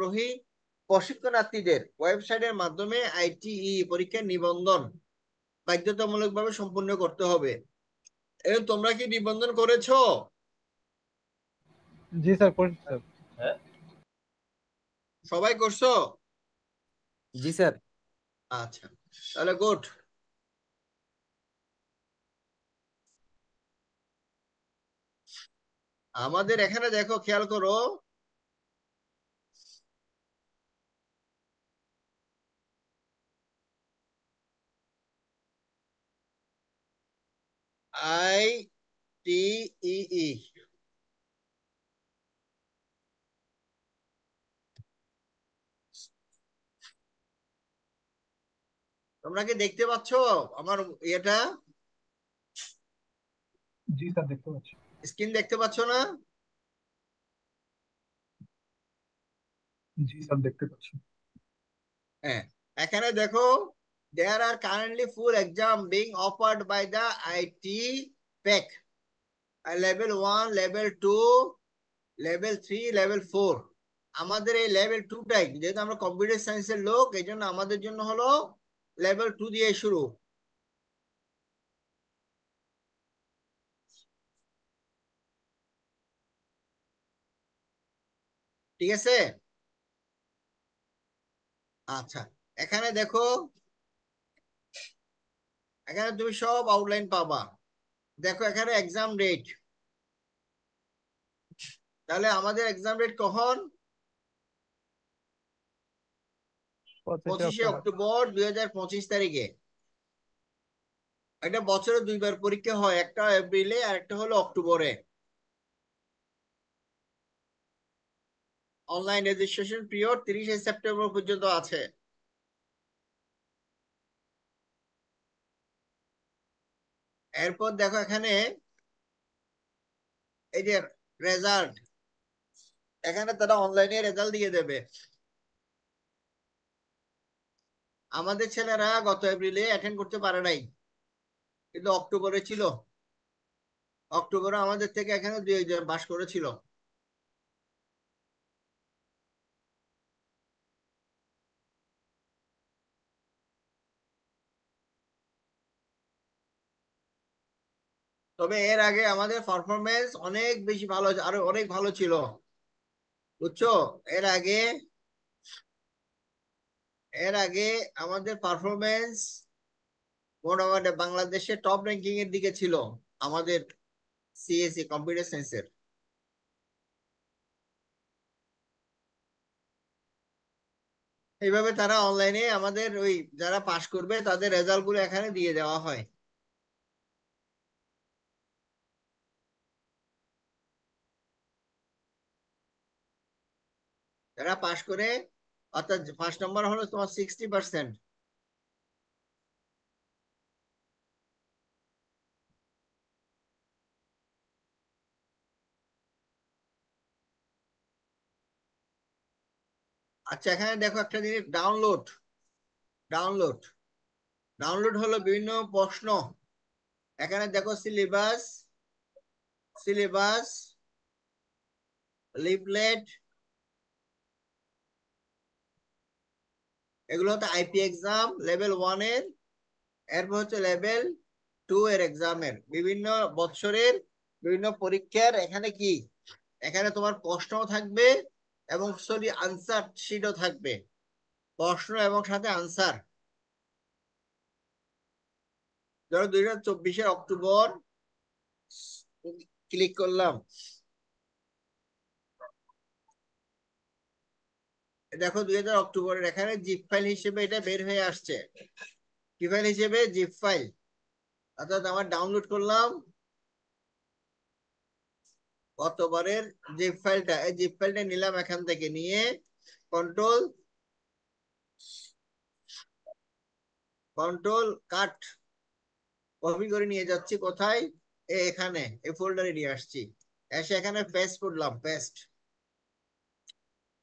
আগ্রহী প্রশিক্ষণার্থীদের ওয়েবসাইটের মাধ্যমে আইটিই পরীক্ষার নিবন্ধন বাধ্যতামূলকভাবে সম্পূর্ণ করতে হবে। এবং তোমরা কি নিবন্ধন করেছো? জি স্যার, করেছি স্যার। সবাই করছো? জি স্যার। আচ্ছা, তাহলে গুড। আমাদের এখানে দেখো, খেয়াল করো, ITEE তোমরা কি দেখতে পাচ্ছ আমার এটা? জি স্যার, দেখতে পাচ্ছি। স্ক্রিন দেখতে পাচ্ছ না? জি স্যার, দেখতে পাচ্ছি। হ্যাঁ, এখানে দেখো, there are currently full exam being offered by the IT PEC, level 1, level 2, level 3, level 4। আমাদের এই লেভেল 2টাই, যেহেতু আমরা কম্পিউটার সায়েন্সের লোক, এই জন্য আমাদের জন্য হলো লেভেল 2 দিয়ে শুরু। ঠিক আছে? আচ্ছা, এখানে দেখো, এখানে তুমি সব আউটলাইন পাবা। দেখো এখানে এক্সাম ডেট, তাহলে আমাদের এক্সাম ডেট কখন? 25 পঁচিশে অক্টোবর। অক্টোবর 2025 তারিখে। এটা বছরে দুইবার পরীক্ষা হয়, একটা এপ্রিলে আর একটা হলো অক্টোবরে। অনলাইন রেজিস্ট্রেশন পিরিয়ড 30শে সেপ্টেম্বর পর্যন্ত আছে। এরপর দেখো এখানে এই যে রেজাল্ট, এখানে তারা অনলাইনে রেজাল্ট দিয়ে দেবে। আমাদের ছেলেরা গত এপ্রিলে অ্যাটেন্ড করতে পারে নাই, কিন্তু অক্টোবরে ছিল। অক্টোবরে আমাদের থেকে এখানে 2 জন পাস করেছিল। তবে এর আগে আমাদের পারফরমেন্স অনেক বেশি ভালো, আরো অনেক ভালো ছিল, বুঝছো? এর আগে এর আগে আমাদের পারফরমেন্স মোটামুটি বাংলাদেশে টপ র্যাঙ্কিং এর দিকে ছিল, আমাদের সিএসসি কম্পিউটার সায়েন্সের। এইভাবে তারা অনলাইনে আমাদের ওই যারা পাশ করবে তাদের রেজাল্ট গুলো এখানে দিয়ে দেওয়া হয়। যারা পাশ করে, অর্থাৎ ফার্স্ট নাম্বার হলো তোমার 60%। আচ্ছা, এখানে দেখো একটা জিনিস, ডাউনলোড। ডাউনলোড ডাউনলোড হলো বিভিন্ন প্রশ্ন। এখানে দেখো সিলেবাস, সিলেবাস, লিফলেট, এগুলো হচ্ছে আইপি এক্সাম লেভেল 1 এর। এরপর হচ্ছে লেভেল 2 এর এক্সামের বিভিন্ন বৎসরের বিভিন্ন পরীক্ষার। এখানে কি, এখানে তোমার প্রশ্নও থাকবে এবং সরি আনসার শিটও থাকবে, প্রশ্ন এবং সাথে আনসার। ধরো 2024 অক্টোবর ক্লিক করলাম, দেখো 2000 অক্টোবরের এখানে জিপ ফাইল হিসেবে এটা বের হয়ে আসছে। কি ফাইল হিসেবে? Zip file. অর্থাৎ আমার ডাউনলোড করলাম গতবারের জিপ ফাইলটা, এই জিপ ফাইলটা নিলাম এখান থেকে, নিয়ে কন্ট্রোল কন্ট্রোল কাট কপি করে নিয়ে যাচ্ছি কোথায়, এখানে এই ফোল্ডারে নিয়ে আসছি। এসে এখানে পেস্ট করলাম, পেস্ট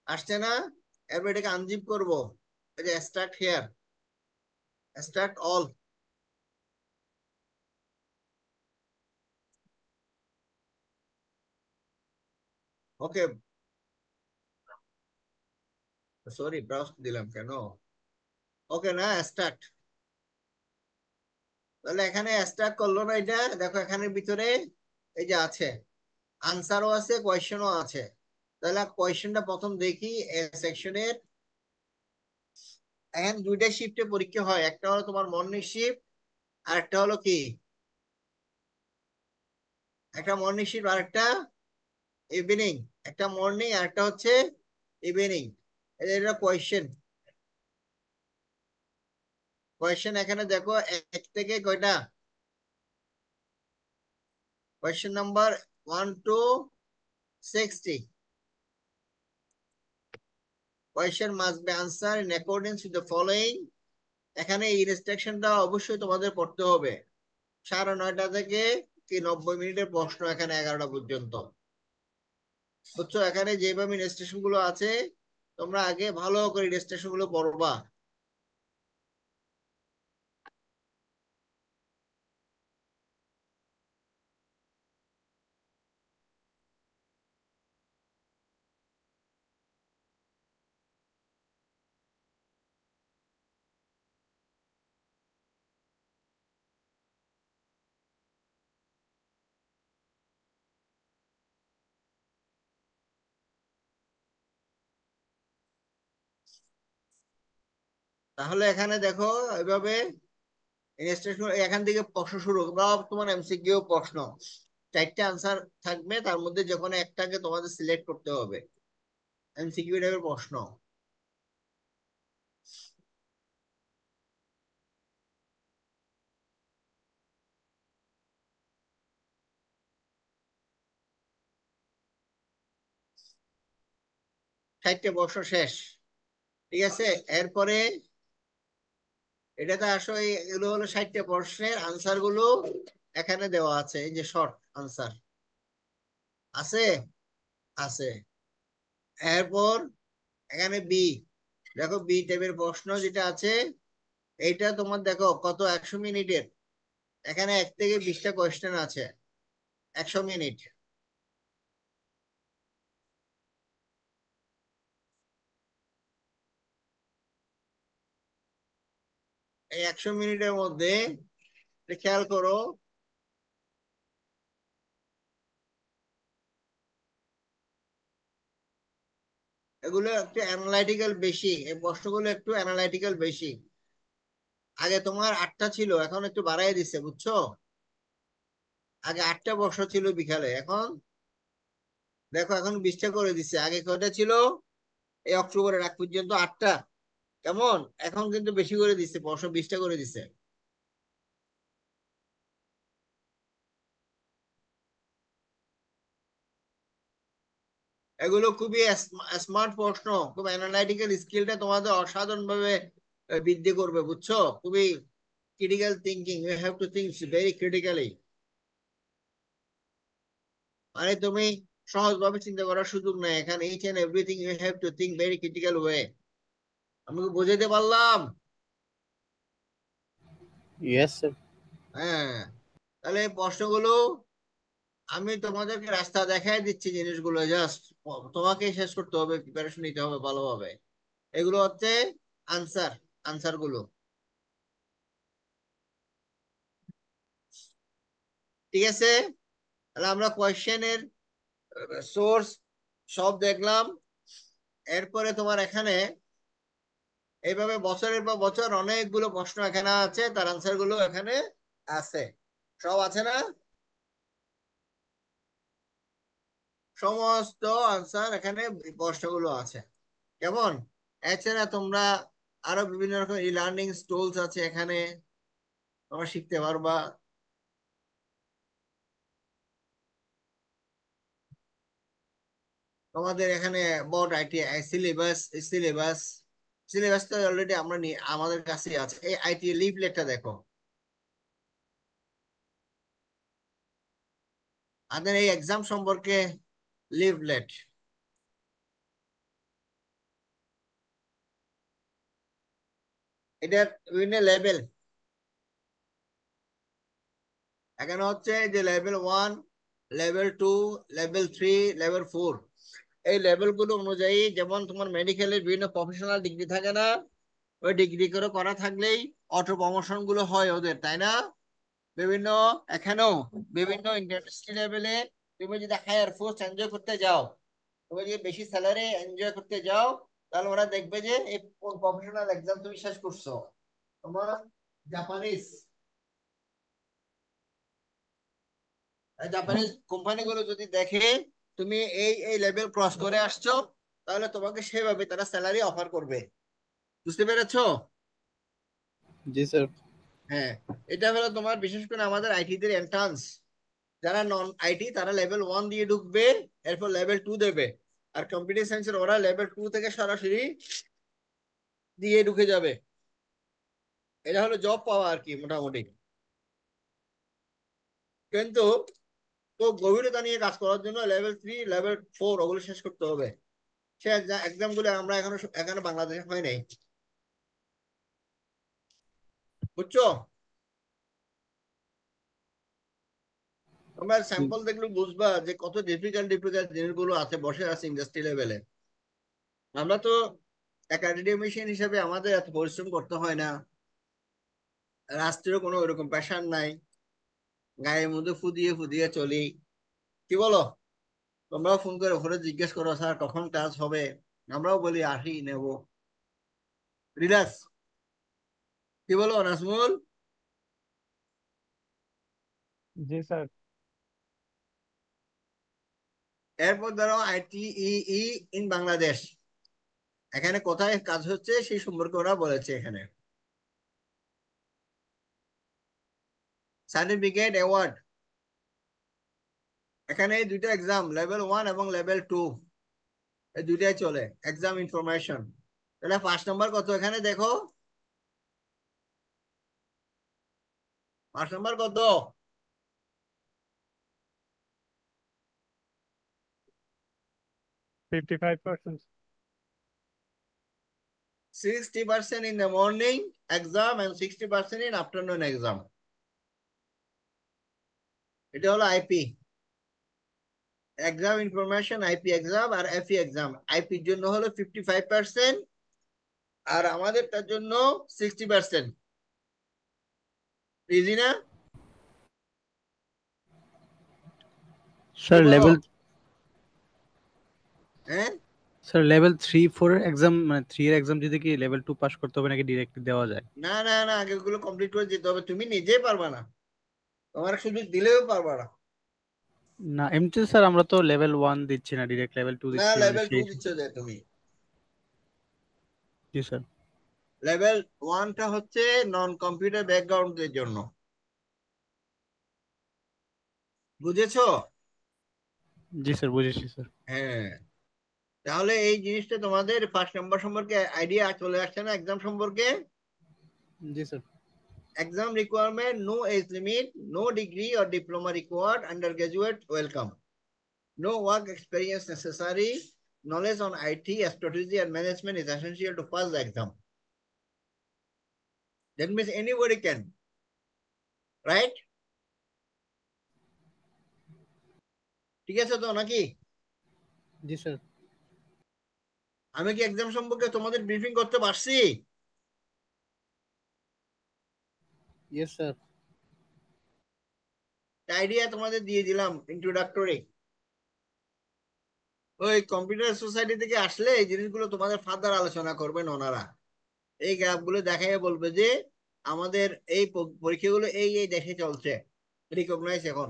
আসছে না? এরপর এটাকে আনজিপ করবো, এই যে স্টার্ট হেয়ার, স্টার্ট অল। ওকে, সরি, ব্রাউজ দিলাম কেন? ওকে না, স্টার্ট। তাহলে এখানে স্টার্ট করলো না এটা? দেখো এখানে ভিতরে এই যে আছে, আনসারও আছে, কোয়েশ্চেনও আছে। তাহলে কোয়েশ্চেনটা প্রথম দেখি এ সেকশনের। এখানে দুইটা শিফটে পরীক্ষা হয়, একটা হলো তোমার মর্নিং শিফট, আর একটা হলো কি, একটা মর্নিং শিফট আর একটা ইভিনিং। একটা মর্নিং আর একটা হচ্ছে ইভিনিং। এটা কোয়েশ্চেন। কোয়েশ্চেন এখানে দেখো এক থেকে কয়টা, question number 1 to 60। Question must be answer in accordance with the following. এখানে এই ইনস্ট্রাকশনটা অবশ্যই তোমাদের পড়তে হবে। 9:30 থেকে কি 90 মিনিটের প্রশ্ন এখানে 11টা পর্যন্ত। বুঝছো? এখানে যেভাবে ইনস্ট্রাকশন গুলো আছে, তোমরা আগে ভালো করে ইনস্ট্রাকশন গুলো পড়বা। তাহলে এখানে দেখো এভাবে ইনস্ট্রাকশন, এখান থেকে প্রশ্ন শুরু বা তোমার এমসিকিউ প্রশ্ন। 4টে আনসার থাকবে, তার মধ্যে যে কোনো একটাকে তোমাদের সিলেক্ট করতে হবে। এমসিকিউ টাইপের প্রশ্ন। ষাটটে প্রশ্ন শেষ। ঠিক আছে, এরপরে এটাতে আসো, এগুলো হলো 60টে প্রশ্নের আনসার গুলো এখানে দেওয়া আছে, এই যে শর্ট আনসার আছে, আছে। এরপর এখানে বি, দেখো বি টাইপের প্রশ্ন যেটা আছে, এইটা তোমার দেখো কত, 100 মিনিটের। এখানে 1 থেকে 20টা কোয়েশ্চেন আছে, 100 মিনিট। এই 100 মিনিটের মধ্যে খেয়াল করো, এগুলো একটু অ্যানালাইটিক্যাল বেশি, এই প্রশ্নগুলো একটু অ্যানালাইটিক্যাল বেশি। আগে তোমার 8টা ছিল, এখন একটু বাড়াই দিচ্ছে, বুঝছো? আগে 8টা প্রশ্ন ছিল বিকালে, এখন দেখো এখন 20টা করে দিচ্ছে। আগে কয়টা ছিল? এই অক্টোবরের আগ পর্যন্ত 8টা। কেমন? এখন কিন্তু বেশি করে দিচ্ছে, প্রশ্ন 20টা করে দিচ্ছে। এগুলো খুবই স্মার্ট প্রশ্ন, খুব অ্যানালাইটিক্যাল স্কিলটা তোমাদের অসাধারণ ভাবে বৃদ্ধি করবে, বুঝছো? খুবই critical thinking, you have to think very critically. মানে তুমি সহজভাবে চিন্তা করার সুযোগ নেই এখানে, each and everything you have to think very critical way. আমি কি বুঝাইতে পারলাম? Yes sir. হ্যাঁ। তাহলে এই প্রশ্নগুলো আমি তোমাদেরকে রাস্তা দেখাই দিচ্ছি, জিনিসগুলো জাস্ট তোমাকে শেষ করতে হবে, প্রিপারেশন নিতে হবে ভালোভাবে। এগুলো হচ্ছে আনসার, আনসার গুলো। ঠিক আছে, তাহলে আমরা কোয়েশ্চেনের সোর্স সব দেখলাম। এরপরে তোমার এখানে এইভাবে বছরের পর বছর অনেকগুলো প্রশ্ন এখানে আছে, তার আনসার গুলো এখানে আছে, সব আছে না? সমস্ত আনসার এখানে প্রশ্নগুলো আছে। কেমন? এছাড়া তোমরা আরো বিভিন্ন রকম ই লার্নিং টুলস আছে এখানে, তোমরা শিখতে পারবা। তোমাদের এখানে board IT syllabus, syllabus syllabus তো অলরেডি আমরা আমাদের কাছে আছে। এই আইটি লিফলেটটা দেখো, আমাদের এই এক্সাম সম্পর্কে লিফলেট। এটার বিভিন্ন লেভেল এখানে হচ্ছে, যে লেভেল 1, লেভেল 2, লেভেল 3, লেভেল 4। এই লেভেলগুলো অনুযায়ী, যেমন তোমার মেডিকেলের বিভিন্ন প্রফেশনাল ডিগ্রি থাকে না, ওই ডিগ্রি করে করা থাকলেই অটো প্রমোশন গুলো হয় ওদের, তাই না? বিভিন্ন, এখানেও বিভিন্ন ইন্ডাস্ট্রি লেভেলে তুমি যদি হায়ার ফোর্স এনজয় করতে যাও, তুমি যদি বেশি স্যালারি এনজয় করতে যাও, তাহলে ওরা দেখবে যে এই প্রফেশনাল এক্সাম তুমি শেষ করছো। তোমার জাপানিজ জাপানিজ কোম্পানিগুলো যদি দেখে তুমি এই এই লেভেল ক্রস করে আসছো, তাহলে তোমাকে সেভাবে তারা স্যালারি অফার করবে। বুঝতে পেরেছো? जी सर। হ্যাঁ, এটা হলো তোমার বিশেষ করে আমাদের আইটি দের এন্ট্রান্স। যারা নন আইটি তারা লেভেল 1 দিয়ে ঢুকবে, এরপর লেভেল 2 দেবে। আর কম্পিউটার সায়েন্সের ওরা লেভেল 2 থেকে সরাসরি দিয়ে ঢুকে যাবে। এটা হলো জব পাওয়া আর কি মোটামুটি। কিন্তু তো গভীরতা নিয়ে কাজ করার জন্য লেভেল 3 লেভেল 4 ওগুলো শেষ করতে হবে। সে এক্সাম গুলো আমরা এখনো এখানে বাংলাদেশে হয় নাই। বুঝছো? তোমরা স্যাম্পল দেখলে বুঝবা যে কত ডিফিকাল্ট ডিফিকাল্ট জিনিসগুলো আছে, বসে আছে ইন্ডাস্ট্রি লেভেলে। আমরা তো একাডেমিশিয়ান হিসেবে আমাদের এত পরিশ্রম করতে হয় না, রাষ্ট্রের কোনো ওইরকম প্রেশার নাই, গায়ের মধ্যে ফুদিয়ে ফুদিয়ে চলি। কি বলো? তোমরাও ফোন করে ওখানে জিজ্ঞেস করো, স্যার কখন ক্লাস হবে? আমরাও বলি আসি নেব, রিল্যাক্স। কি বলো নাজমুল? जी सर। এরপর ধরো ITEE ইন বাংলাদেশ, এখানে কোথায় কাজ হচ্ছে সেই সম্পর্কে ওরা বলেছে এখানে। সার্টিফিকেট অ্যাওয়ার্ড, এখানে এই দুইটা এক্সাম লেভেল 1 এবং লেভেল 2, এই দুইটাই চলে। এক্সাম ইনফরমেশন, তাহলে 5 নম্বর কত এখানে দেখো, 5 নম্বর কত? 55%। 60% in the morning exam and 60% in afternoon exam। এটা হলো IP exam information, IP exam আর এফই এক্সাম। আইপির জন্য হলো 55%, আর আমাদেরটার জন্য 60%। ইজি না? কি सर বলো? लेवल হ্যাঁ, सर लेवल 3 4 एग्जाम মানে 3 এর এক্সাম যদি কি লেভেল 2 পাস করতে হবে নাকি ডাইরেক্টলি দেওয়া যায়? না না না, আগে ওগুলো কমপ্লিট করে যেতে হবে, তুমি নিজেই পারবা না, তোমার সুযোগ দিলেও পারবা না। না এমনিতে স্যার আমরা তো লেভেল 1 দিচ্ছি না, ডাইরেক্ট লেভেল 2 না, দিচ্ছি, মানে লেভেল 2 সেই। দিচ্ছ যে তুমি। জি স্যার। লেভেল 1টা হচ্ছে নন কম্পিউটার ব্যাকগ্রাউন্ডের জন্য। বুঝেছো? জি স্যার বুঝেছি স্যার। হ্যাঁ, তাহলে এই জিনিসটা তোমাদের 1 নম্বর সম্পর্কে আইডিয়া চলে আসছে না এক্সাম সম্পর্কে? জি sir. Exam requirement: no age limit, no degree or diploma required, undergraduate welcome. No work experience necessary. Knowledge on IT, strategy and management is essential to pass the exam. That means anybody can, right? ঠিক আছে তো নাকি? জি sir. আমি কি exam সম্পর্কে তোমাদের briefing করতে পারছি? Yes sir. আইডিয়া তোমাদের দিয়ে দিলাম ইন্ট্রোডাক্টরি। ওই কম্পিউটার সোসাইটি থেকে আসলে এই জিনিসগুলো তোমাদের ফার্দার আলোচনা করবেন ওনারা। এই গ্রাফগুলো দেখাই বলবে যে আমাদের এই পরীক্ষাগুলো এই এই দেশে চলছে, রিকগনাইজ এখন।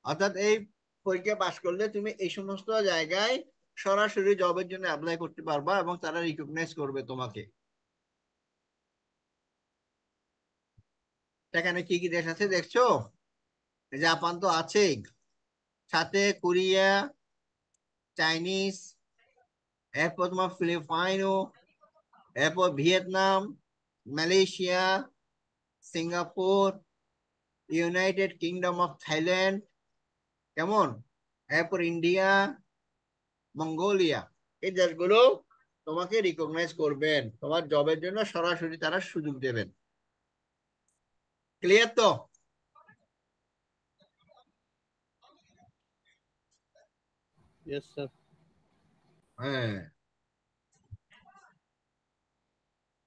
অর্থাৎ এই পরীক্ষা পাশ করলে তুমি এই সমস্ত জায়গায় সরাসরি জবের জন্য অ্যাপ্লাই করতে পারবা এবং তারা রিকগনাইজ করবে তোমাকে। সেখানে কি কি দেশ আছে দেখছো? জাপান তো আছেই, সাথে কোরিয়া, চাইনিজ, এরপর তোমার ফিলিপাইনো, এরপর Vietnam, Malaysia, Singapore, United kingdom of Thailand, কেমন, এরপর ইন্ডিয়া, মঙ্গোলিয়া। এই দেশগুলো তোমাকে রিকগনাইজ করবেন, তোমার জবের জন্য সরাসরি তারা সুযোগ দেবেন। ক্লিয়ার তো? Yes sir. হ্যাঁ,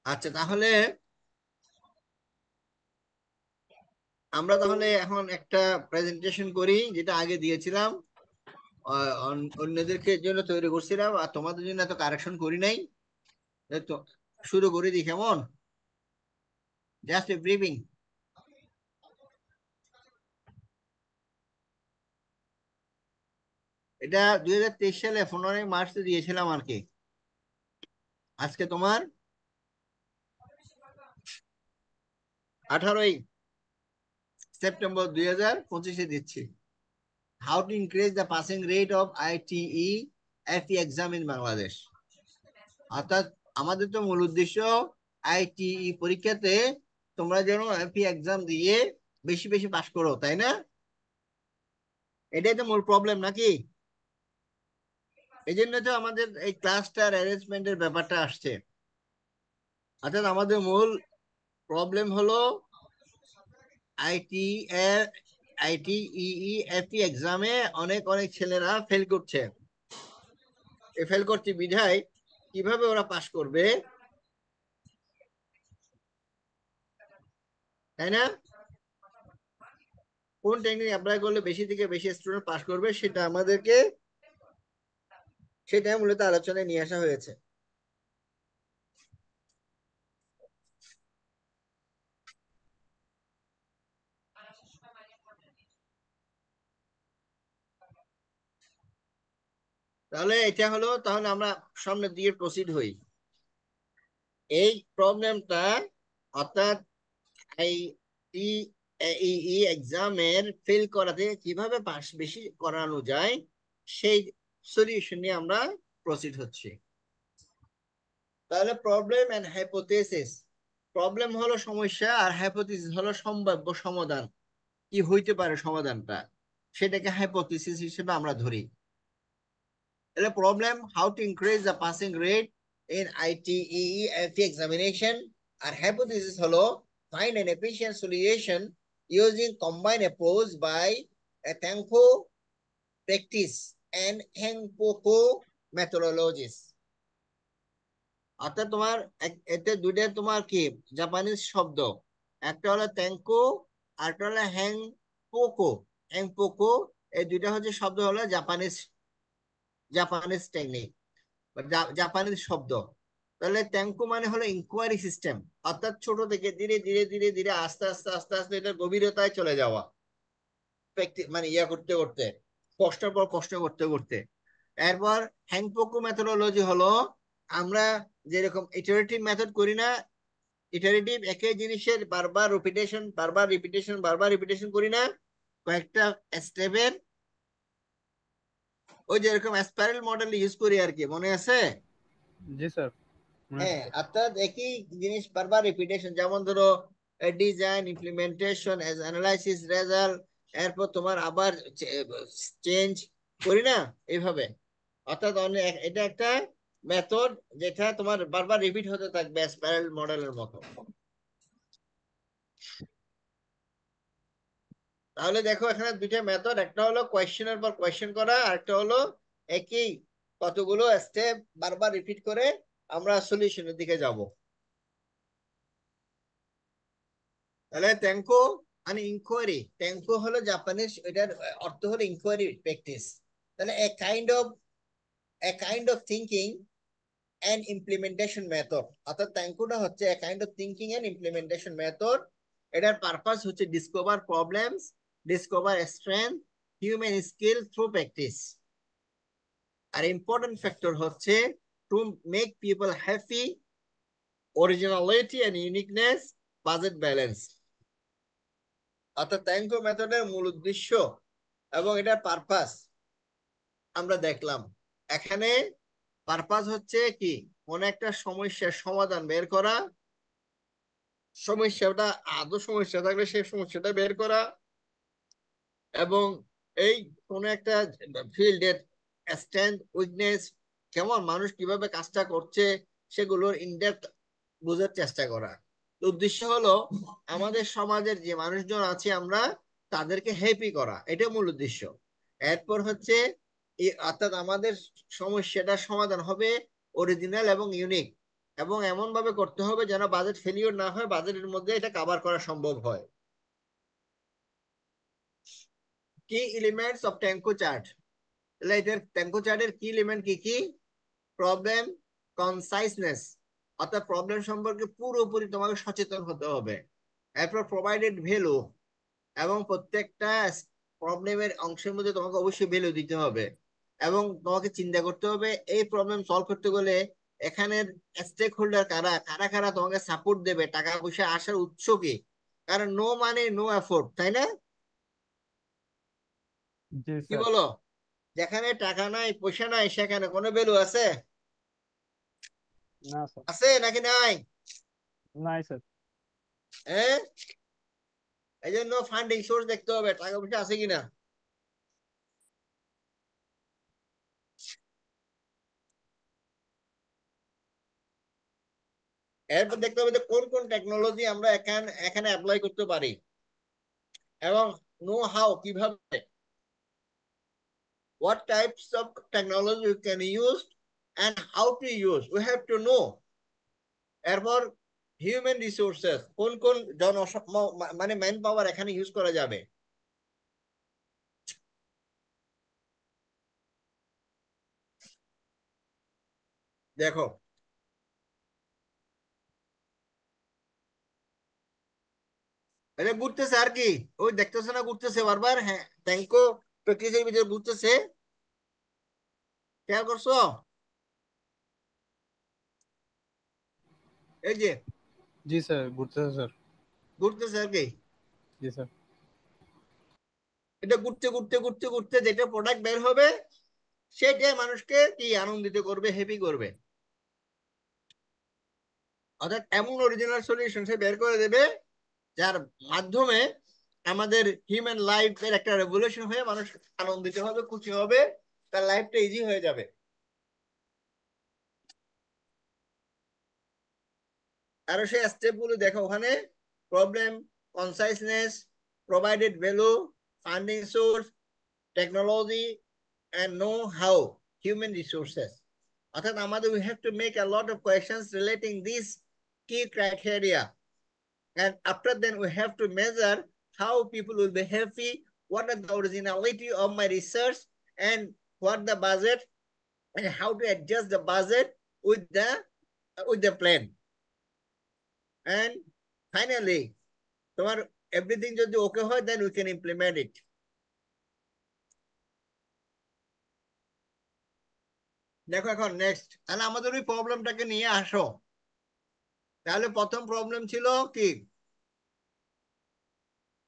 আচ্ছা তাহলে আমরা তাহলে এখন একটা প্রেজেন্টেশন করি, যেটা আগে দিয়েছিলাম, অন্যদেরকে জন্য তৈরি করছিলাম আর তোমাদের জন্য এত কারেকশন করি নাই। এই তো শুরু করে দিই, কেমন? Just a briefing. এটা 2023 সালে 15 মার্চে দিয়েছিলাম আর কি। আজকে তোমার 18 সেপ্টেম্বর 2025-এ দিচ্ছি। How to increase the passing rate of ITE FE exam in Bangladesh. অর্থাৎ আমাদের তো মূল উদ্দেশ্য ITE পরীক্ষাতে তোমরা যেন FE এক্সাম দিয়ে বেশি বেশি পাস করো, তাই না? এটাই তো মূল প্রবলেম নাকি? এই জন্য তো আমাদের এই ক্লাসটার অ্যারেঞ্জমেন্টের ব্যাপারটা আসছে। অর্থাৎ আমাদের মূল প্রবলেম হলো আইটি ITEE FE এক্সামে অনেক অনেক ছেলেরা ফেল করছে। ফেল করছে বিধায় কিভাবে ওরা পাস করবে, তাই না? কোন টেকনিক অ্যাপ্লাই করলে বেশি থেকে বেশি স্টুডেন্ট পাস করবে, সেটা মূলত আলোচনায় নিয়ে আসা হয়েছে। তাহলে এটা হলো, তাহলে আমরা সামনের দিকে প্রসিড হই। এই প্রবলেমটা, অর্থাৎ ITEE এক্সামের ফেল করাতে কিভাবে পাস বেশি করানো যায়, সেই সলিউশন নিয়ে আমরা প্রসিড হচ্ছি। তাহলে প্রবলেম এন্ড হাইপোথেসিস। প্রবলেম হলো সমস্যা আর হাইপোথেসিস হলো সম্ভাব্য সমাধান। কি হইতে পারে সমাধানটা, সেটাকে হাইপোথেসিস হিসেবে আমরা ধরি। তাহলে problem, how to increase the passing rate in ITEE FE examination, আর হাইপোথেসিস হলো find an efficient solution using combined approach by a Thanko practice and Henpoku methodologies। অর্থাৎ তোমার এতে দুইটা তোমার কি জাপানিজ শব্দ, একটা হলো ট্যাঙ্কো আর একটা হলো পোকো। পোকো, এই দুইটা হচ্ছে শব্দ, হলো জাপানিজ জাপানিজ টেকনিক বা জাপানিজ শব্দ। তাহলে ট্যাঙ্কো মানে হলো ইনকোয়ারি সিস্টেম, অর্থাৎ ছোট থেকে ধীরে ধীরে ধীরে ধীরে আস্তে আস্তে আস্তে আস্তে এটা গভীরতায় চলে যাওয়া, মানে ইয়া করতে করতে, কষ্টের পর কষ্ট করতে করতে। এরপর হ্যাংপোকো মেথোডোলজি হলো, আমরা যেরকম ইটারেটিভ মেথড করি না, ইটারেটিভ একই জিনিসের বারবার রিপিটেশন বারবার রিপিটেশন বারবার রিপিটেশন করি না, কয়েকটা স্টেপের, ওই যেরকম স্পাইরাল মডেল ইউজ করি আর কি, মনে আছে? জি স্যার, মনে আছে হ্যাঁ, স্যার। অর্থাৎ একই জিনিস বারবার রিপিটেশন, যেমন ধরো ডিজাইন, ইমপ্লিমেন্টেশন, অ্যানালাইসিস, রেজাল্ট, এরপর তোমার আবার চেঞ্জ করি না এইভাবে। অর্থাৎ এটা একটা মেথড যেটা তোমার বারবার রিপিট হতে থাকবে স্পাইরাল মডেলের মতো। তাহলে দেখো এখানে দুইটা মেথড, একটা হলো কোয়েশ্চেনের পর কোয়েশ্চেন করা, আর একটা হলো একই কতগুলো স্টেপ বারবার রিপিট করে আমরা সলিউশনের দিকে যাব। তাহলে ট্যাঙ্কো মানে ইনকোয়ারি, ট্যাঙ্কো হলো জাপানিজ, এটার অর্থ হলো ইনকোয়ারি প্র্যাকটিস। তাহলে a kind of thinking and implementation method. অর্থাৎ ট্যাঙ্কোটা হচ্ছে a kind of thinking and implementation method. এটার পারপাস হচ্ছে discover problems, discover strength, human skill through practice. আর ইম্পর্টেন্ট ফ্যাক্টর হচ্ছে to make people happy, originality and uniqueness, budget balance. অর্থাৎ ট্যাঙ্কো মেথডের মূল উদ্দেশ্য এবং এটার পারপাস আমরা দেখলাম। এখানে পারপাস হচ্ছে কি, কোন একটা সমস্যার সমাধান বের করা, সমস্যাটা আদৌ সমস্যা থাকলে সেই সমস্যাটা বের করা, এবং এই কোন একটা ফিল্ডের স্ট্রেংথ, উইকনেস, কেমন মানুষ কিভাবে কাজটা করছে, সেগুলোর ইনডেপথ বোঝার চেষ্টা করা। উদ্দেশ্য হলো আমাদের সমাজের যে মানুষজন আছে আমরা তাদেরকে হ্যাপি করা, এটা মূল উদ্দেশ্য। এরপর হচ্ছে অর্থাৎ আমাদের সমস্যাটার সমাধান হবে অরিজিনাল এবং ইউনিক, এবং এমন ভাবে করতে হবে যেন বাজেট ফেলিওর না হয়, বাজেটের মধ্যে এটা কভার করা সম্ভব হয়। কি এলিমেন্টস অফ ট্যাঙ্কো চার্ট, তাহলে এটার ট্যাঙ্কো চার্টের কি এলিমেন্ট কি কি? প্রবলেম কনসাইসনেস, অর্থাৎ প্রবলেম সম্পর্কে পুরোপুরি তোমাকে সচেতন হতে হবে। এরপর প্রোভাইডেড ভ্যালু, এবং প্রত্যেকটা প্রবলেমের অংশের মধ্যে তোমাকে অবশ্যই ভ্যালু দিতে হবে, এবং তোমাকে চিন্তা করতে হবে এই প্রবলেম সলভ করতে গেলে এখানের স্টেক হোল্ডার কারা কারা কারা তোমাকে সাপোর্ট দেবে, টাকা পয়সা আসার উৎস কি। কারণ নো মানে নো এফোর্ট, তাই না? জি কি স্যার। বলো? যেখানে টাকা নাই পয়সা নাই সেখানে কোনো ভ্যালু আছে? না স্যার। আছে নাকি নাই? নাই স্যার। হ্যাঁ, এই জন্য ফান্ডিং সোর্স দেখতে হবে, টাকা পয়সা আছে কিনা। এরপর দেখতে হবে যে কোন কোন টেকনোলজি আমরা এখানে এখানে অ্যাপ্লাই করতে পারি, এবং নো হাউ কিভাবে, what types of technology you can use and how to use, we have to know. এরপর হিউম্যান রিসোর্সেস, কোন কোন মানে ম্যান পাওয়ার এখানে ইউজ করা যাবে। দেখো, এটা ঘুরতেছে আর কি, ওই দেখতেছে না ঘুরতেছে বারবার, হ্যাঁ ট্যাঙ্কো প্র্যাকটিসের ভিতরে ঘুরতেছে, খেয়াল করছো? এই যে জি স্যার, ঘুরতেছে স্যার। ঘুরতেছে আর কি, জি স্যার। এটা ঘুরতে ঘুরতে ঘুরতে ঘুরতে যেটা প্রোডাক্ট বের হবে সেটাই মানুষকে কি আনন্দিত করবে, হ্যাপি করবে। অর্থাৎ এমন অরিজিনাল সলিউশন সে বের করে দেবে যার মাধ্যমে আমাদের হিউম্যান লাইফের একটা রেভলিউশন হয়ে মানুষ আনন্দিত হবে, খুশি হবে, তার লাইফটা ইজি হয়ে যাবে। আরো সেই স্টেপ গুলো দেখো ওখানে, problem conciseness, provided value, funding source, technology, and know how, human resources. অর্থাৎ আমাদের we have to make a lot of questions relating these key criteria, and after then we have to measure how people will be happy, what are the originality of my research, and what the budget, and how to adjust the budget with the plan. And finally তোমার everything যদি ওকে হয় then we can implement it. দেখো এখন next, তাহলে আমাদের ওই প্রবলেমটাকে নিয়ে আসো। তাহলে প্রথম প্রবলেম ছিল কি,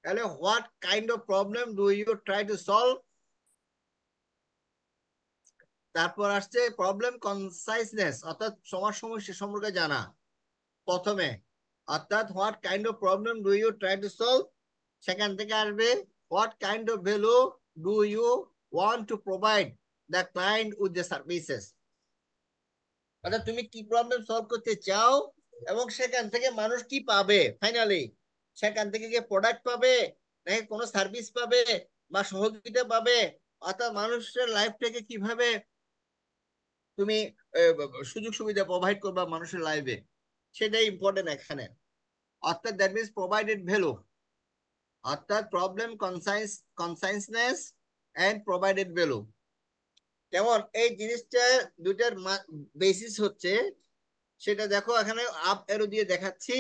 তাহলে what kind of problem do you try to solve. তারপর আসছে প্রবলেম কনসাইসনেস, অর্থাৎ সমস্যা সম্পর্কে জানা প্রথমে, অর্থাৎ what kind of problem do you try to solve. সেখান থেকে আসবে what kind of value do you want to provide the client with the services. অর্থাৎ তুমি কি প্রবলেম সলভ করতে চাও, এবং সেখান থেকে মানুষ কি পাবে ফাইনালি, সেখান থেকে কি প্রোডাক্ট পাবে নাকি কোনো সার্ভিস পাবে বা সহযোগিতা পাবে, অর্থাৎ মানুষের লাইফটাকে কিভাবে তুমি সুযোগ সুবিধা প্রোভাইড করবা মানুষের লাইফে, সেটাই ইম্পর্টেন্ট এখানে। অর্থাৎ দ্যাট মিনস প্রোভাইডেড ভ্যালু, অর্থাৎ প্রবলেম কনসাইসনেস এন্ড প্রোভাইডেড ভ্যালু। যেমন এই জিনিসটা দুটার বেসিস হচ্ছে, সেটা দেখো এখানে আপ এরো দিয়ে দেখাচ্ছি।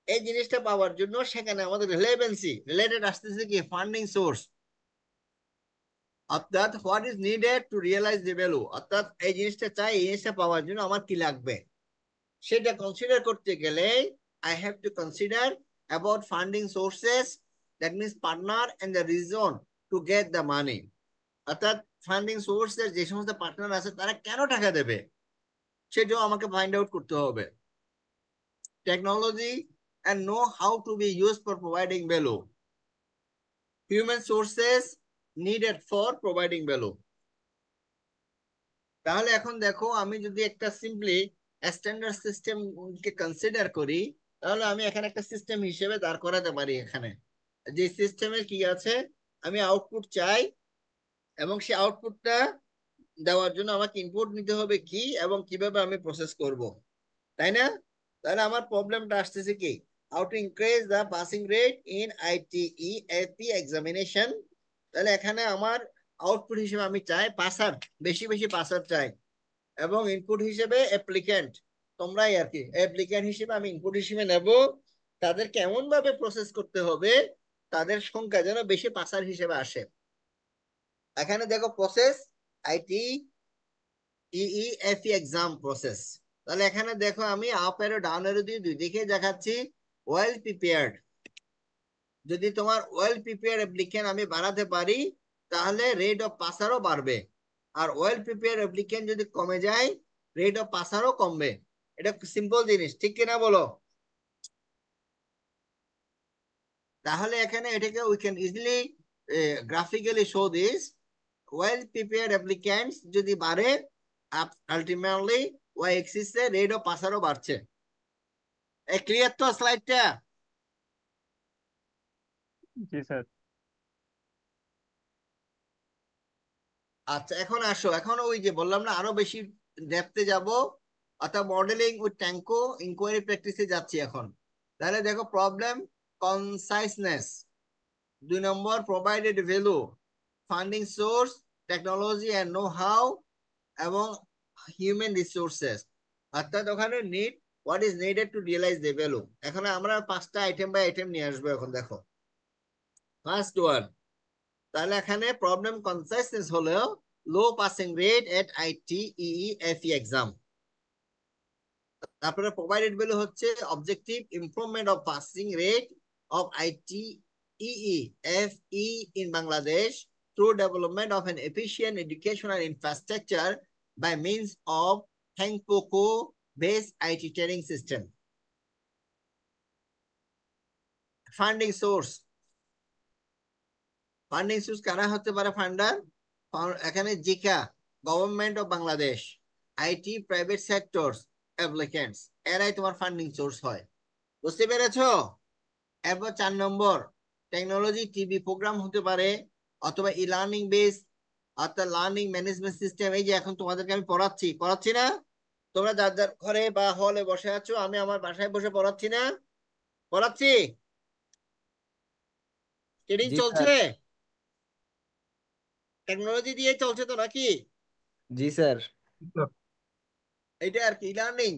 এই জিনিসটা পাওয়ার জন্য সেখানে আমাদের রিলেভেন্সি রিলেটেড আসতেছে কি ফান্ডিং সোর্স, অর্থাৎ what is needed to realize the value, অর্থাৎ এই জিনিসটা চাই, এই জিনিসটা পাওয়ার জন্য আমার কি লাগবে, সেটা কনসিডার করতে গেলে I have to consider about funding sources, that means partner and the reason to get the money. অর্থাৎ ফান্ডিং সোর্সের যে সমস্ত পার্টনার আছে তারা কেন টাকা দেবে সেটাও আমাকে ফাইন্ড আউট করতে হবে। Technology and know how to be used for providing value. Human sources needed for providing value. তাহলে এখন দেখো আমি যদি একটা সিম্পলি স্ট্যান্ডার্ড সিস্টেম কে কনসিডার করি, তাহলে আমি এখানে একটা সিস্টেম হিসেবে দাঁড় করাতে পারি। এখানে যে সিস্টেমে কি আছে, আমি আউটপুট চাই এবং সেই আউটপুটটা দেওয়ার জন্য আমাকে ইনপুট নিতে হবে কি এবং কিভাবে আমি প্রসেস করব, তাই না? তাহলে আমার প্রবলেমটা আসতেছে কি, how to increase the passing rate in ITE AP examination. তাহলে এখানে আমার আউটপুট হিসেবে আমি চাই পাসার, বেশি বেশি পাসার চাই, এবং ইনপুট হিসেবে অ্যাপ্লিক্যান্ট, তোমরাই আর কি অ্যাপ্লিক্যান্ট হিসেবে আমি ইনপুট হিসেবে নেব। তাদের কেমন ভাবে প্রসেস করতে হবে, তাদের সংখ্যা যেন বেশি পাসার হিসেবে আসে। এখানে দেখো প্রসেস আইটি ইইএফই এক্সাম প্রসেস। তাহলে এখানে দেখো আমি আপ এরো ডাউন এরো দিয়ে দুই দিকে দেখাচ্ছি। ওয়েল প্রিপেয়ার্ড, যদি তোমার ওয়েল প্রিপেয়ার্ড অ্যাপ্লিক্যান্ট আমি বাড়াতে পারি তাহলে রেট অফ পাসারও বাড়বে, আর ওয়েল প্রিপেয়ার্ড অ্যাপ্লিক্যান্ট যদি কমে যায় রেট অফ পাসারও কমবে। এটা সিম্পল জিনিস, ঠিক কিনা বলো? তাহলে এখানে এটাকে we can easily graphically show this. Well prepared applicants যদি বাড়ে, আলটিমেটলি ওয়াই এক্সিসে রেট অফ পাসারও বাড়ছে। ক্লিয়ার তো স্লাইডটা? জি স্যার। আচ্ছা এখন আসো, এখন ওই যে বললাম না আরো বেশি ডেপথে যাব, অর্থাৎ মডেলিং উইথ ট্যাঙ্কো ইনকোয়ারি প্র্যাকটিসে যাচ্ছি এখন। তাহলে দেখো problem conciseness, 2 number provided value, funding source, technology and know how, এবং হিউম্যান রিসোর্সেস। অর্থাৎ ওখানে need, what is needed to realize the value. এখানে আমরা 5টা আইটেম বাই আইটেম নিয়ে আসবো। এখন দেখো ফার্স্ট ওয়ান, তাহলে এখানে প্রবলেম কনসাইসনেস হলো low passing rate at ITEFE exam. তারপরে প্রোভাইডেড ভ্যালু হচ্ছে objective improvement of passing rate of ITEFE in Bangladesh through development of an efficient educational infrastructure by means of Hengpoku based IT training system. Funding source, funding source কারা হতে পারে ফান্ডার? এখানে Zika, government of Bangladesh, IT private sector applicants, এরাই তোমার funding source হয়। বুঝতে পেরেছো? এরপর 4 নম্বর টেকনোলজি, টিভি প্রোগ্রাম হতে পারে, অথবা ই লার্নিং বেস, অর্থাৎ লার্নিং ম্যানেজমেন্ট সিস্টেম। এই যে এখন তোমাদেরকে আমি পড়াচ্ছি পড়াচ্ছি না, তোমরা যার যার ঘরে বা হলে বসে আছো, আমি আমার বাসায় বসে পড়াচ্ছি না? পড়াচ্ছি, ট্রেনিং জি চলছে, স্যার। টেকনোলজি দিয়ে চলছে তো নাকি? জি স্যার। এটা আর কি লার্নিং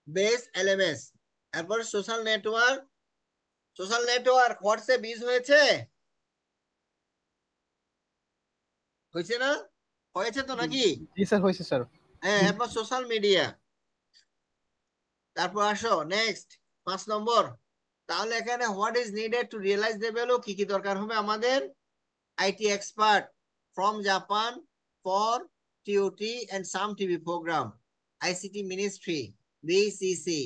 বেস এলএমএস। এরপর social network, social network WhatsApp use হয়েছে, হয়েছে না? হয়েছে তো নাকি? জি স্যার, হয়েছে স্যার। হ্যাঁ, এরপর সোশ্যাল মিডিয়া। তারপর আসো নেক্সট 5 নম্বর, তাহলে এখানে what is needed to realize the value, কি কি দরকার হবে আমাদের? IT expert from Japan for TOT and some TV program, ICT ministry, BCC,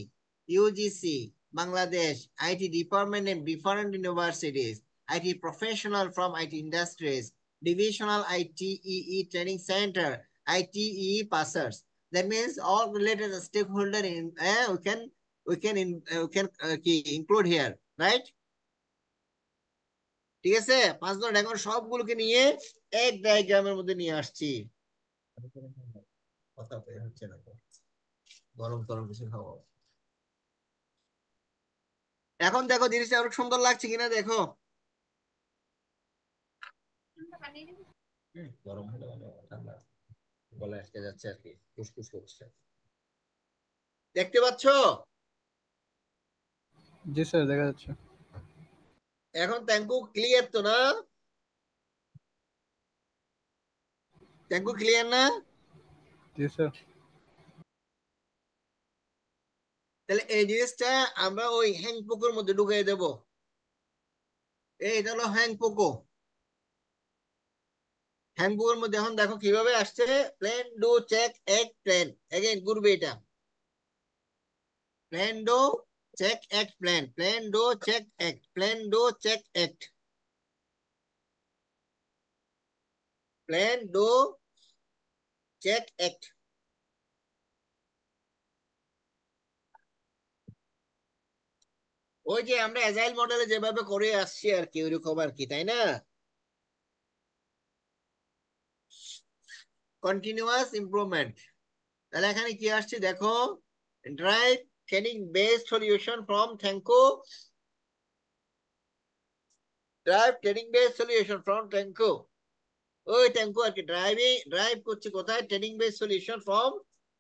UGC Bangladesh, IT department in different universities, IT professional from IT industries, divisional ITEE training center, ITEE passers. That means all related stakeholder in we can include here, right? ঠিক আছে, 5 ধরনের এখন সবগুলোকে নিয়ে এক ডায়াগ্রামের মধ্যে নিয়ে আসছি। কথা বের হচ্ছে না তো। গরম গরম কিছু খাবো। এখন দেখো জিনিসটা আরো সুন্দর লাগছে কিনা দেখো। গরম হলে মানে ঠান্ডা গলায় আটকে যাচ্ছে আর কি, ফুসফুস করছে। দেখতে পাচ্ছো? জি স্যার, দেখা যাচ্ছে। এখন ট্যাঙ্কু ক্লিয়ার তো না? ট্যাঙ্কু ক্লিয়ার না? জি স্যার। তাহলে এই জিনিসটা আমরা ওই হ্যাংপোকোর মধ্যে ঢুকিয়ে দেব। এটা হলো হ্যাংপোকো। হ্যাংপোকোর মধ্যে এখন দেখো কিভাবে আসছে, প্লেন ডো চেক এক প্লেন, এগেইন ঘুরবে এটা, প্লেন ডো চেক এক প্লেন, প্লেন ডো চেক এক, প্লেন ডো চেক এক, প্লেন ডো চেক এক। ওই যে আমরা এজাইল মডেলে যেভাবে করে আসছি আর কি, ওইরকম আর কি, তাই না? Continuous improvement. তাহলে এখানে কি আসছে দেখো, drive training base solution from থ্যাঙ্কো, drive training base solution from থ্যাঙ্কো। ওই ট্যাঙ্কু আর কি ড্রাইভ করছে কোথায়, ট্রেনিং বেস সলিউশন ফ্রম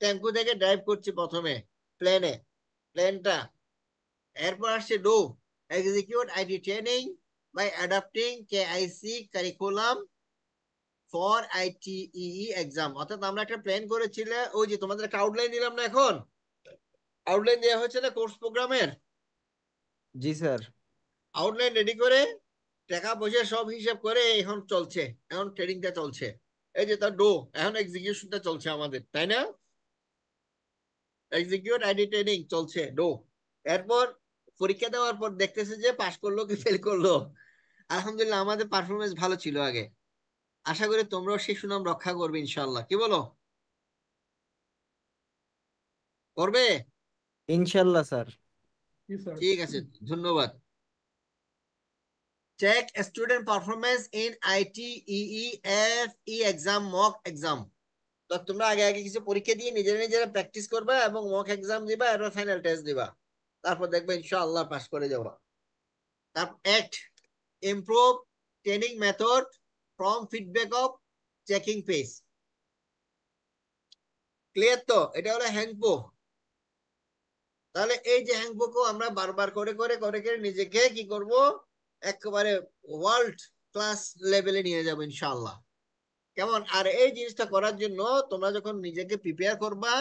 ট্যাঙ্কু থেকে ড্রাইভ করছে প্রথমে প্লেনটা। এরপর আসছে do execute IT training by adapting KIC curriculum for ITE exam. অর্থাৎ আমরা একটা প্ল্যান করেছিল, ওই যে তোমাদের একটা আউটলাইন দিলাম না, এখন আউটলাইন দেওয়া হয়েছে না কোর্স প্রোগ্রামের, জি স্যার। আউটলাইন রেডি করে টাকা পয়সা সব হিসাব করে এখন চলছে, এখন ট্রেনিংটা চলছে। এই যে তার ডো, এখন এক্সিকিউশনটা চলছে আমাদের, তাই না? এক্সিকিউট আইডি ট্রেনিং চলছে ডো। এরপর পরীক্ষা দেওয়ার পর দেখতেছে যে পাশ করলো কি ফেল করলো। আলহামদুলিল্লাহ আমাদের পারফরমেন্স ভালো ছিল আগে, আশা করি তোমরাও সেই সুনাম রক্ষা করবে ইনশাল্লাহ, কি বলো? করবে? ইনশাল্লাহ স্যার। জি স্যার। ঠিক আছে, ধন্যবাদ। Check student performance in ITE FE exam, mock exam. তো তোমরা আগে আগে কিছু পরীক্ষা দিয়ে নিজেরা নিজেরা প্র্যাকটিস করবা এবং মক এক্সাম দিবা, এরপর ফাইনাল টেস্ট দিবা, তারপর দেখবে ইনশাআল্লাহ পাস করে যাবা। তারপর act improve training method from feedback of checking page. Clear তো? এটা হলো হ্যান্ডবুক। তাহলে এই যে হ্যান্ডবুকও আমরা বারবার করে করে করে করে নিজেকে কি করব, একেবারে ওয়ার্ল্ড ক্লাস লেভেলে নিয়ে যাবো ইনশাআল্লাহ। কেমন? আর এই জিনিসটা করার জন্য তোমরা যখন নিজেকে প্রিপেয়ার করবা,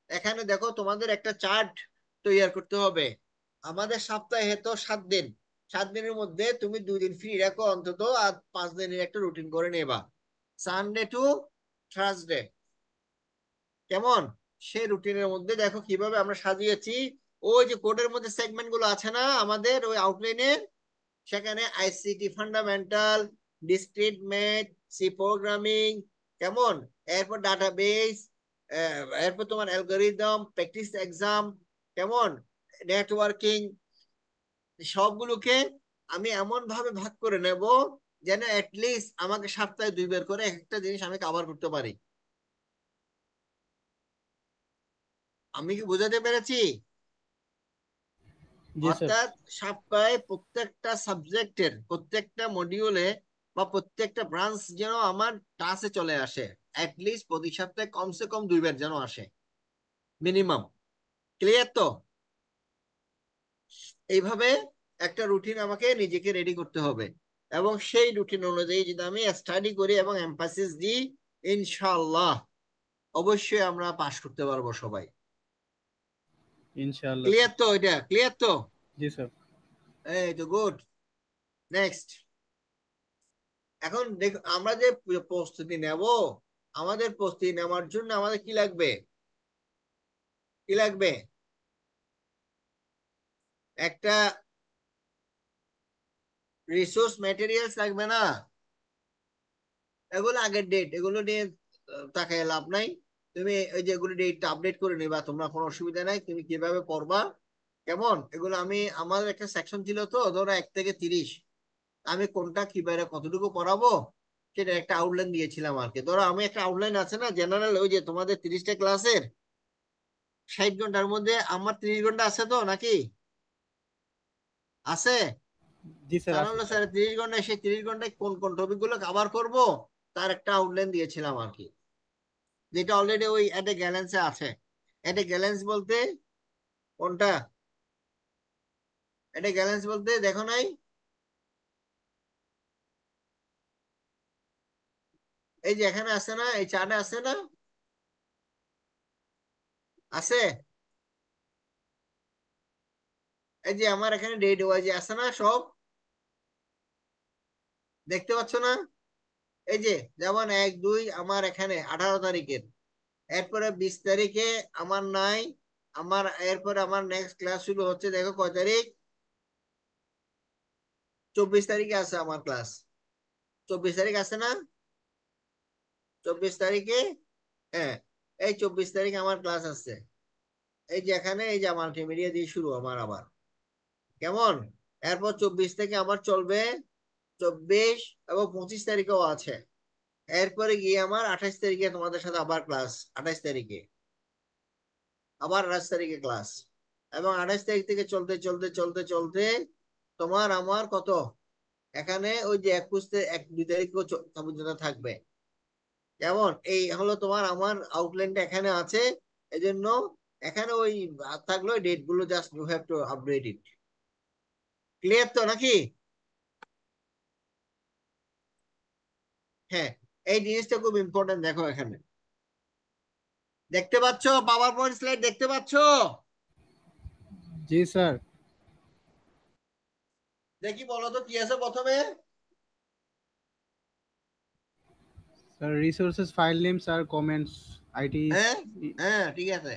এখানে দেখো তোমাদের একটা চার্ট তৈরি করতে হবে। আমাদের সপ্তাহে তো 7 দিন, 7 দিনের মধ্যে তুমি 2 দিন ফ্রি রাখো অন্তত, আর 5 দিনের একটা রুটিন করে নেবা, সানডে টু থার্সডে। কেমন? সেই রুটিনের মধ্যে দেখো কিভাবে আমরা সাজিয়েছি। ওই যে কোডের মধ্যে সেগমেন্ট গুলো আছে না আমাদের ওই আউটলাইনে, সেখানে ICT fundamental, discrete math, C programming, কেমন, এরপর ডাটাবেস, এরপর তোমার অ্যালগরিদম, প্র্যাকটিস এক্সাম, কেমন, নেটওয়ার্কিং, সবগুলোকে আমি এমন ভাবে ভাগ করে নেব যেন লিস্ট আমাকে সপ্তাহে 2 বার করে একটা জিনিস আমি কভার করতে পারি। আমি কি বোঝাতে পেরেছি? জি স্যার। অর্থাৎ সপ্তাহে প্রত্যেকটা সাবজেক্টের প্রত্যেকটা মডিউলে বা প্রত্যেকটা ব্রাঞ্চ যেন আমার টাচে চলে আসে, লিস্ট প্রতি সপ্তাহে কমসে কম 2 বার যেন আসে মিনিমাম। ক্লিয়ার তো? এইভাবে একটা রুটিন আমাকে নিজেকে রেডি করতে হবে, এবং সেই রুটিন অনুযায়ী যদি আমি স্টাডি করি এবং এমফাসিস দিই, ইনশাআল্লাহ অবশ্যই আমরা পাশ করতে পারবো সবাই। ইনশাআল্লাহ ক্লিয়ার স্যার। তো? এটা ক্লিয়ার তো? জি স্যার। এই তো গুড। নেক্সট, এখন দেখ আমরা যে প্রস্তুতি নেব, আমাদের প্রস্তুতি নেওয়ার জন্য আমাদের কি লাগবে, কি লাগবে? একটা রিসোর্স ম্যাটেরিয়ালস লাগবে না? এগুলো আগের ডেট, এগুলো নিয়ে তাকায় লাভ নাই। তুমি ওই যে এগুলো ডেটটা আপডেট করে নিবা, তোমরা কোনো অসুবিধা নাই। তুমি কিভাবে পড়বা, কেমন, এগুলো আমি, আমাদের একটা সেকশন ছিল তো ধরো 1 থেকে 30, আমি কোনটা কিভাবে কতটুকু পড়াবো সেটা একটা আউটলাইন দিয়েছিলাম আর কি। ধরো আমি একটা আউটলাইন আছে না জেনারেল, ওই যে তোমাদের 30টা ক্লাসের 60 ঘন্টার মধ্যে আমার 30 ঘন্টা আছে তো নাকি? আছে? জি স্যার তাহলে আছে হলো স্যার। স্যার 30 ঘন্টায়, সেই 30 ঘন্টায় কোন কোন টপিক গুলো কভার করবো তার একটা আউটলাইন দিয়েছিলাম আর কি, যেটা অলরেডি ওই এটে গ্যালেন্সে আছে। এটে গ্যালেন্স বলতে কোনটা? এটে গ্যালেন্স বলতে দেখো নাই? এই যে এখানে আছে না, এই চার্টে আছে না, আছে? এই যে আমার এখানে ডেট ওয়াইজ আছে না সব, দেখতে পাচ্ছ না? এই যে যেমন 1 2 আমার এখানে 18 তারিখের, এরপরে 20 তারিখে আমার নাই। আমার এরপরে আমার নেক্সট ক্লাস শুরু হচ্ছে দেখো কয় তারিখ, 24 তারিখে আছে আমার ক্লাস। 24 তারিখ আছে না? 24 তারিখে, হ্যাঁ, এই 24 তারিখে আমার ক্লাস আছে। এই যে এখানে এই যে মাল্টিমিডিয়া দিয়ে শুরু আমার আবার, কেমন। এরপর 24 থেকে আমার চলবে 24 এবং 25 তারিখেও আছে। এরপরে গিয়ে আমার 28 তারিখে তোমাদের সাথে আবার ক্লাস, 28 তারিখে আবার 28 তারিখে ক্লাস, এবং 28 তারিখ থেকে চলতে চলতে চলতে চলতে তোমার আমার কত, এখানে ওই যে 2 তারিখ পর্যন্ত থাকবে। যেমন এই হলো তোমার আমার আউটলাইনটা এখানে আছে, এই জন্য এখানে ওই থাকলো ডেট গুলো, just you have to update it. Clear তো নাকি? হ্যাঁ, এই জিনিসটা খুব ইম্পর্টেন্ট। দেখো এখানে দেখতে পাচ্ছ, পাওয়ার পয়েন্ট স্লাইড দেখতে পাচ্ছ? জি স্যার। দেখি বলো তো কি আছে প্রথমে। Sir resources, file name, sir comments, IT. হ্যাঁ, হ্যাঁ, ঠিক আছে।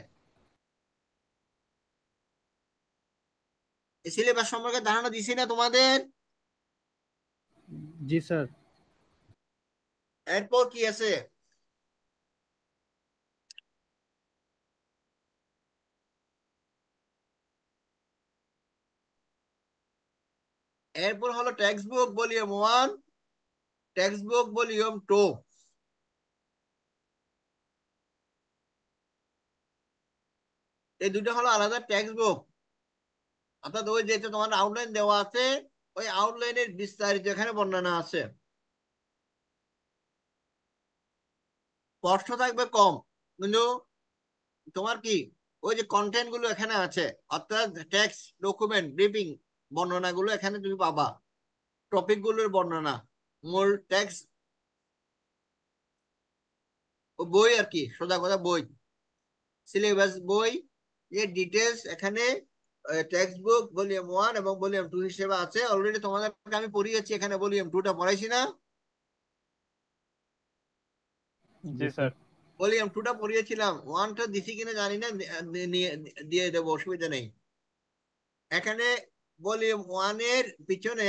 সিলেবাস সম্পর্কে ধারণা দিছি না তোমাদের? জি স্যার। এরপর কি আছে? এরপর হলো text book volume 1, text book volume 2। এই দুটো হলো আলাদা টেক্সট বুক, অর্থাৎ ওই যেটা তোমার আউটলাইন দেওয়া আছে, ওই আউটলাইনের বিস্তারিত এখানে বর্ণনা আছে। প্রশ্ন থাকবে কম, কিন্তু তোমার কি ওই যে কন্টেন্ট গুলো এখানে আছে, অর্থাৎ টেক্সট ডকুমেন্ট ব্রিফিং বর্ণনা গুলো এখানে তুমি পাবা, টপিক গুলোর বর্ণনা, মূল টেক্সট বই আর কি, সোজা কথা বই, সিলেবাস বই, যে ডিটেলস এখানে টেক্সট বুক ভলিউম 1 এবং ভলিউম 2 হিসেবে আছে। অলরেডি তোমাদেরকে আমি পড়িয়েছি, এখানে ভলিউম 2টা পড়াইছি না? জি স্যার। ভলিউম 2টা পড়িয়েছিলাম, 1টা দিছি কিনা জানি না, দিয়ে দেবো, অসুবিধা নেই। এখানে ভলিউম 1 এর পিছনে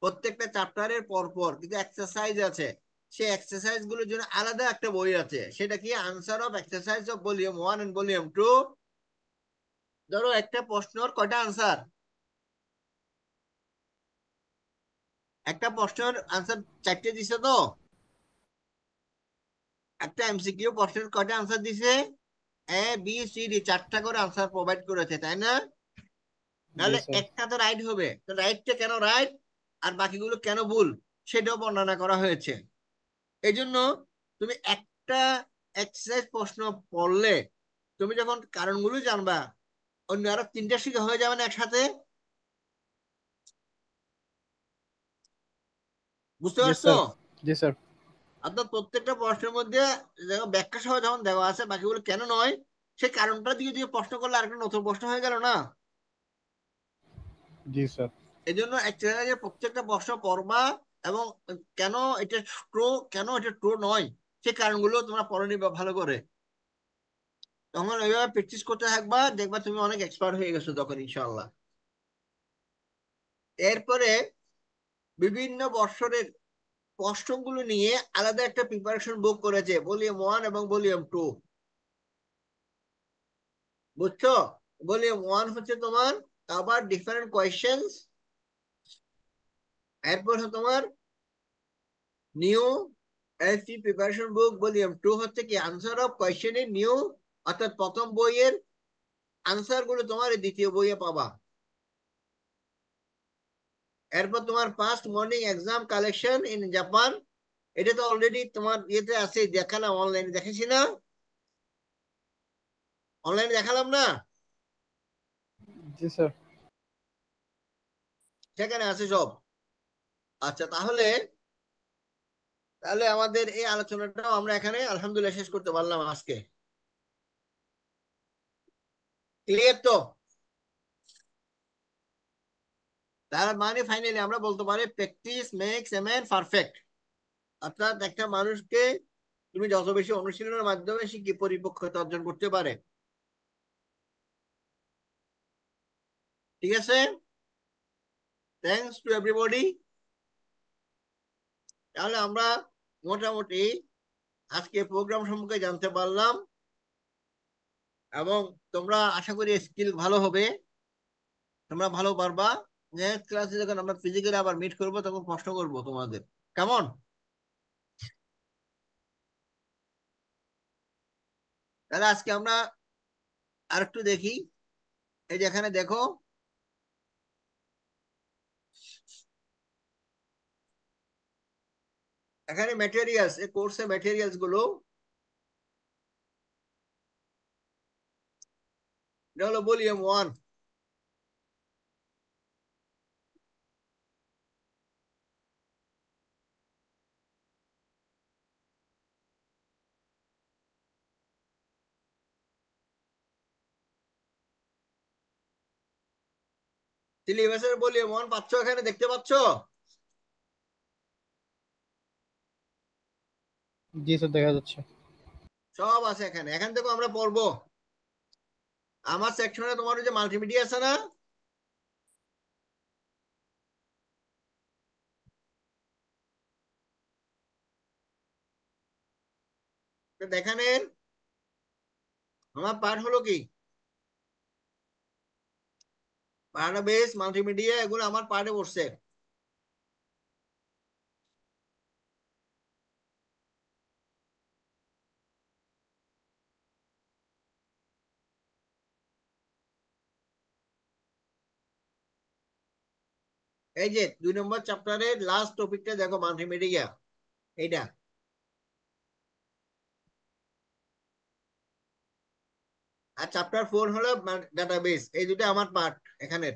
প্রত্যেকটা চ্যাপ্টারের পর পর কিছু এক্সারসাইজ আছে, সেই এক্সারসাইজ গুলোর জন্য আলাদা একটা বই আছে, সেটা কি answer of exercise of volume 1 and volume 2। ধরো একটা প্রশ্নের কয়টা আনসার, একটা প্রশ্নের আনসার 4টে দিছে, তো একটা এমসিকিউ প্রশ্নের কয়টা আনসার দিছে, এ বি সি ডি 4টা করে আনসার প্রোভাইড করেছে, তাই না? জি তাহলে স্যার। একটা তো রাইট হবে, তো রাইটটা কেন রাইট আর বাকিগুলো কেন ভুল, সেটাও বর্ণনা করা হয়েছে। এই জন্য তুমি একটা এক্সারসাইজ প্রশ্ন পড়লে তুমি যখন কারণগুলো জানবা, অন্য আরো 3টা শিখে হয়ে যাবে না একসাথে। বুঝতে জি পারছো? স্যার। জি স্যার। অর্থাৎ প্রত্যেকটা প্রশ্নের মধ্যে দেখো ব্যাখ্যা সহ যখন দেওয়া আছে, বাকিগুলো কেন নয়, সেই কারণটা দিয়ে দিয়ে প্রশ্ন করলে আরেকটা নতুন প্রশ্ন হয়ে গেল না? জি স্যার। এই জন্য এক্সারসাইজে প্রত্যেকটা প্রশ্ন পড়বা, এবং কেন এটা ট্রু, কেন এটা ট্রু নয়, সেই কারণগুলো তোমরা পড়ে নিবা ভালো করে। তখন ওইভাবে প্র্যাকটিস করতে থাকবা, দেখবা তুমি অনেক এক্সপার্ট হয়ে গেছো তখন ইনশাআল্লাহ। এরপরে বিভিন্ন বৎসরের প্রশ্নগুলো নিয়ে আলাদা একটা প্রিপারেশন বুক করেছে, ভলিউম 1 এবং ভলিউম 2। বুঝছো? ভলিউম 1 হচ্ছে তোমার আবার ডিফারেন্ট কোয়েশ্চেন্স, এরপর তোমার নিউ এলসি প্রিপারেশন বুক। ভলিউম 2 হচ্ছে কি answer of question in new, অর্থাৎ প্রথম বইয়ের আনসার গুলো তোমার এই দ্বিতীয় বইয়ে পাবা। এরপর তোমার first morning exam collection in Japan, এটা তো অলরেডি তোমার ইয়েতে আছে, দেখালাম, অনলাইনে দেখেছি না? অনলাইনে দেখালাম না? জি স্যার। সেখানে আছে সব। আচ্ছা, তাহলে তাহলে আমাদের এই আলোচনাটাও আমরা এখানে আলহামদুলিল্লাহ শেষ করতে পারলাম আজকে। ক্লিয়ার তো? তার মানে ফাইনালি আমরা বলতে পারি practice makes a man perfect, অর্থাৎ একটা মানুষকে তুমি যত বেশি অনুশীলনের মাধ্যমে সে পরিপক্কতা অর্জন করতে পারে। ঠিক আছে, থ্যাংকস টু এভরিবডি। তাহলে আমরা মোটামুটি আজকে প্রোগ্রাম সম্পর্কে জানতে পারলাম, এবং তোমরা আশা করি স্কিল ভালো হবে, তোমরা ভালো পারবা। নেক্সট ক্লাসে যখন আমরা ফিজিক্যালি আবার মিট করবো, তখন প্রশ্ন করবো তোমাদের, কেমন? তাহলে আজকে আমরা আরেকটু দেখি। এই যে এখানে দেখো, এখানে ম্যাটেরিয়ালস, এই কোর্সের ম্যাটেরিয়ালস গুলো, এটা হলো ভলিউম 1। সিলেবাসের ভলিউম 1 পাচ্ছ, এখানে দেখতে পাচ্ছ? জি স্যার, দেখা যাচ্ছে। সব আছে এখানে, এখান থেকে আমরা পড়বো। আমার সেকশনে তোমার ওই যে মাল্টিমিডিয়া আছে না, তো দেখানের আমার পার্ট হলো কি, বেস মাল্টিমিডিয়া, এগুলো আমার পার্টে পড়ছে। এই যে 2 নম্বর চ্যাপ্টারের লাস্ট টপিকটা দেখো, মাল্টিমিডিয়া, এইটা। আর চ্যাপ্টার 4 হলো ডাটাবেস। এই দুটো আমার পার্ট এখানে।